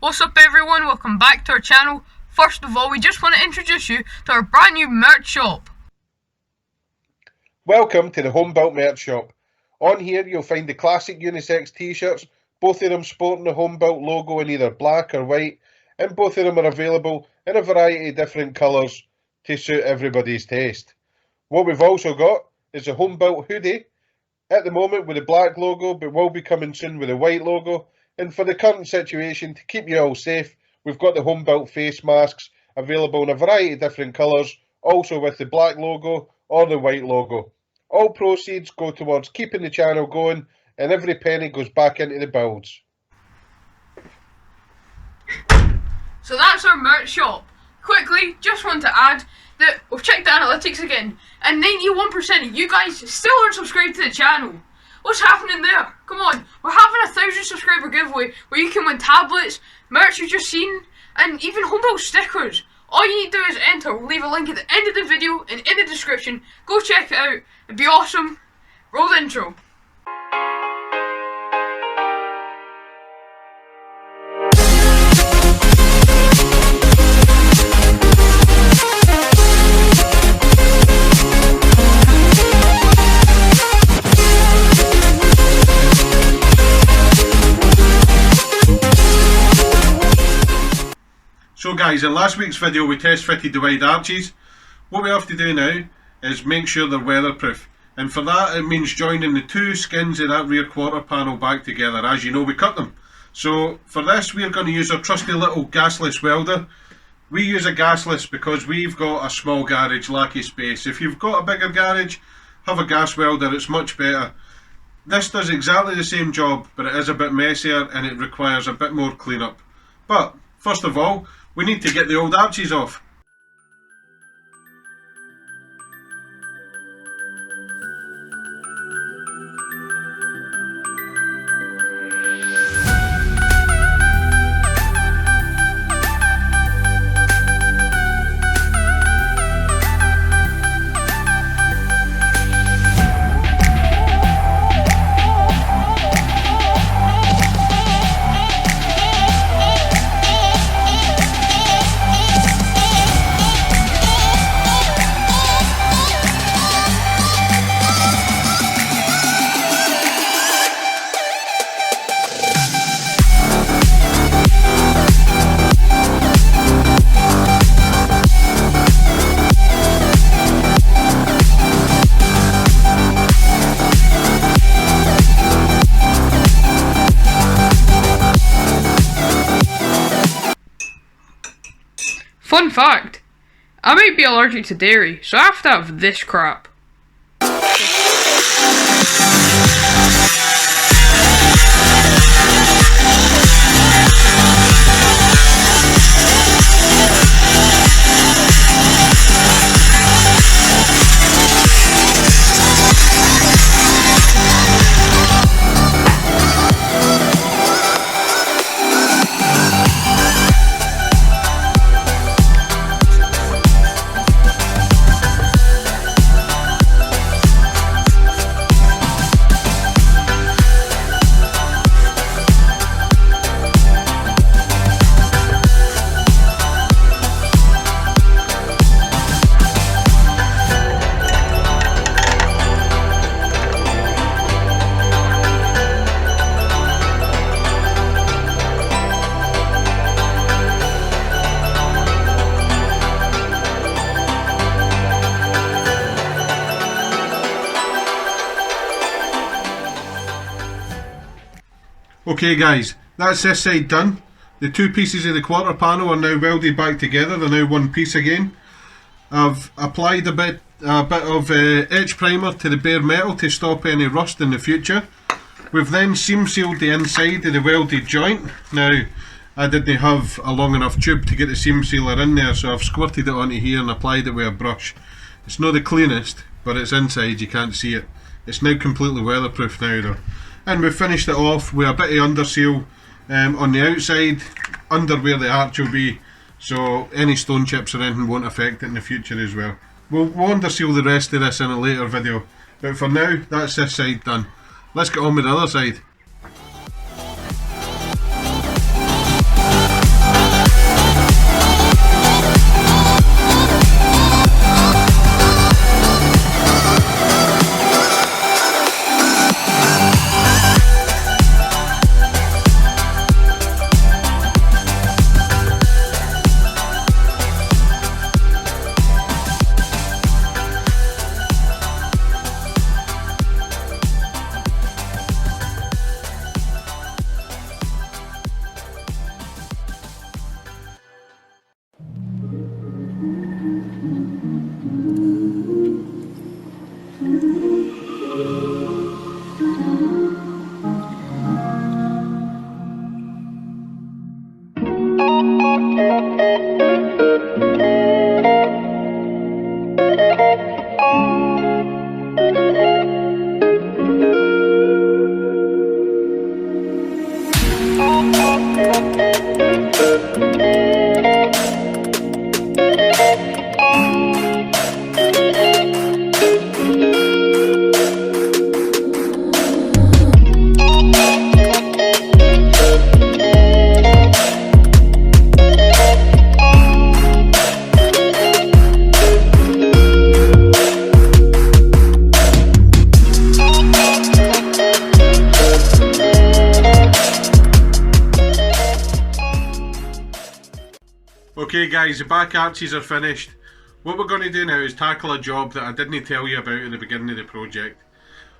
What's up everyone, welcome back to our channel. First of all, we just want to introduce you to our brand new merch shop. Welcome to the Homebuilt merch shop. On here you'll find the classic unisex t-shirts, both of them sporting the Homebuilt logo in either black or white, and both of them are available in a variety of different colours to suit everybody's taste. What we've also got is a Homebuilt hoodie, at the moment with the black logo, but will be coming soon with a white logo. And for the current situation, to keep you all safe, we've got the Homebuilt face masks available in a variety of different colours, also with the black logo or the white logo. All proceeds go towards keeping the channel going, and every penny goes back into the builds. So that's our merch shop. Quickly, just want to add that we've checked the analytics again, and 91% of you guys still aren't subscribed to the channel. What's happening there? Come on, we're having a 1,000 subscriber giveaway where you can win tablets, merch you've just seen, and even Homebuilt stickers. All you need to do is enter. We'll leave a link at the end of the video and in the description. Go check it out. It'd be awesome. Roll the intro. So guys, in last week's video we test fitted the wide arches. What we have to do now is make sure they're weatherproof, and for that it means joining the two skins of that rear quarter panel back together. As you know, we cut them. So for this we're going to use our trusty little gasless welder. We use a gasless because we've got a small garage, lacky space. If you've got a bigger garage, have a gas welder, it's much better. This does exactly the same job, but it is a bit messier and it requires a bit more cleanup. But first of all, we need to get the old arches off. Fun fact, I might be allergic to dairy, so I have to have this crap. Okay guys, that's this side done. The two pieces of the quarter panel are now welded back together. They're now one piece again. I've applied a bit of etch primer to the bare metal to stop any rust in the future. We've then seam sealed the inside of the welded joint. Now, I didn't have a long enough tube to get the seam sealer in there, so I've squirted it onto here and applied it with a brush. It's not the cleanest, but it's inside, you can't see it. It's now completely weatherproof now though. And we've finished it off with a bit of under seal on the outside, under where the arch will be, so any stone chips or anything won't affect it in the future as well. We'll under seal the rest of this in a later video, but for now that's this side done. Let's get on with the other side. Okay guys, the back arches are finished. What we're going to do now is tackle a job that I didn't tell you about at the beginning of the project.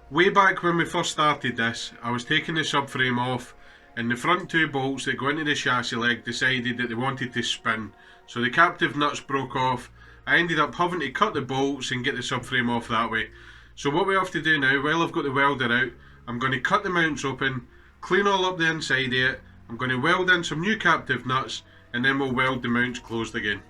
Way back when we first started this, I was taking the subframe off and the front two bolts that go into the chassis leg decided that they wanted to spin. So the captive nuts broke off. I ended up having to cut the bolts and get the subframe off that way. So what we have to do now, while I've got the welder out, I'm going to cut the mounts open, clean all up the inside of it, I'm going to weld in some new captive nuts, and then we'll weld the mounts closed again.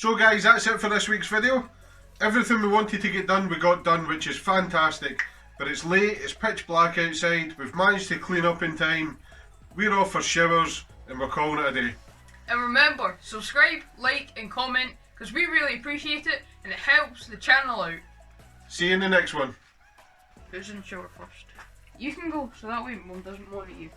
So guys, that's it for this week's video. Everything we wanted to get done, we got done, which is fantastic. But it's late, it's pitch black outside, we've managed to clean up in time, we're off for showers, and we're calling it a day. And remember, subscribe, like and comment, because we really appreciate it, and it helps the channel out. See you in the next one. Who's in the shower first? You can go, so that way Mum doesn't monitor you.